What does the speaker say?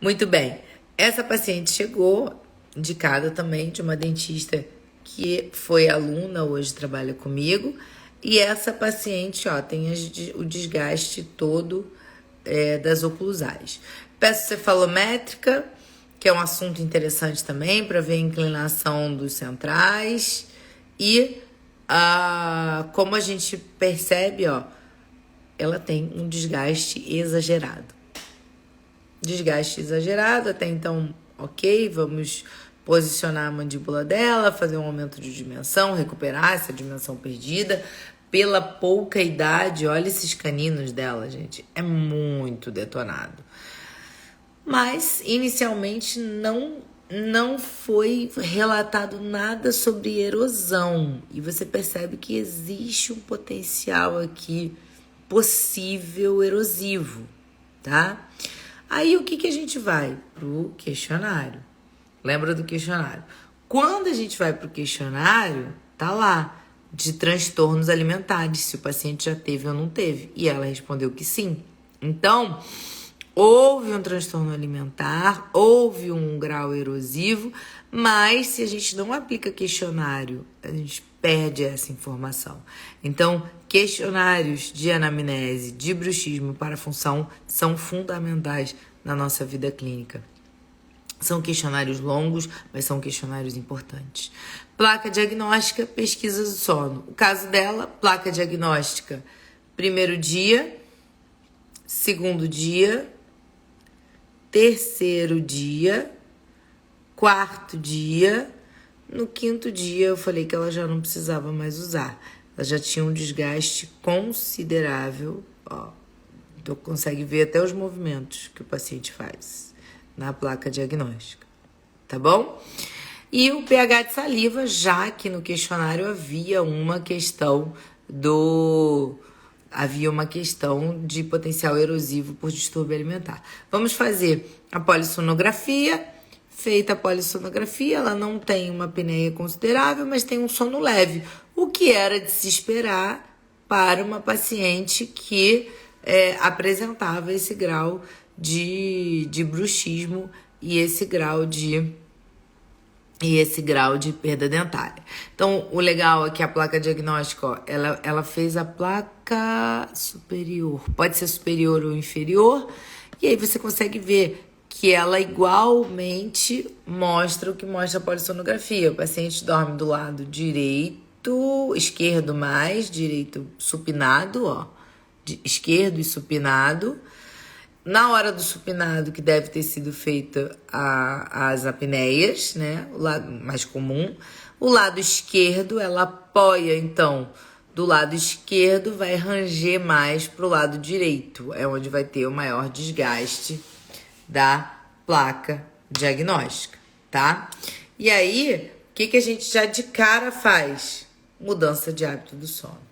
Muito bem. Essa paciente chegou indicada também de uma dentista que foi aluna, hoje trabalha comigo. E essa paciente, ó, tem o desgaste todo das oclusais. Peço cefalométrica, que é um assunto interessante também para ver a inclinação dos centrais. E como a gente percebe, ó, ela tem um desgaste exagerado. Desgaste exagerado, até então, ok, vamos posicionar a mandíbula dela, fazer um aumento de dimensão, recuperar essa dimensão perdida. Pela pouca idade, olha esses caninos dela, gente, é muito detonado. Mas, inicialmente, não foi relatado nada sobre erosão. E você percebe que existe um potencial aqui possível erosivo, tá? Aí, o que a gente vai? Pro questionário. Lembra do questionário? Quando a gente vai pro questionário, tá lá, de transtornos alimentares, se o paciente já teve ou não teve. E ela respondeu que sim. Então, houve um transtorno alimentar, houve um grau erosivo, mas se a gente não aplica questionário, a gente perde essa informação. Então, questionários de anamnese, de bruxismo para função são fundamentais na nossa vida clínica. São questionários longos, mas são questionários importantes. Placa diagnóstica, pesquisa do sono. O caso dela, placa diagnóstica, primeiro dia, segundo dia, terceiro dia, quarto dia. No quinto dia eu falei que ela já não precisava mais usar. Ela já tinha um desgaste considerável. Ó, tu consegue ver até os movimentos que o paciente faz na placa diagnóstica, tá bom? E o pH de saliva, já que no questionário havia uma questão de potencial erosivo por distúrbio alimentar. Vamos fazer a polissonografia. Feita a polissonografia, ela não tem uma apneia considerável, mas tem um sono leve, o que era de se esperar para uma paciente que apresentava esse grau de bruxismo e esse grau de perda dentária. Então, o legal é que a placa diagnóstica, ó, ela fez a placa superior. Pode ser superior ou inferior. E aí você consegue ver que ela igualmente mostra o que mostra a polissonografia. O paciente dorme do lado direito, esquerdo mais, direito supinado, ó. Esquerdo e supinado. Na hora do supinado, que deve ter sido feita as apneias, né? O lado mais comum. O lado esquerdo, ela apoia, então, do lado esquerdo, vai ranger mais pro lado direito. É onde vai ter o maior desgaste da placa diagnóstica, tá? E aí, o que a gente já de cara faz? Mudança de hábito do sono.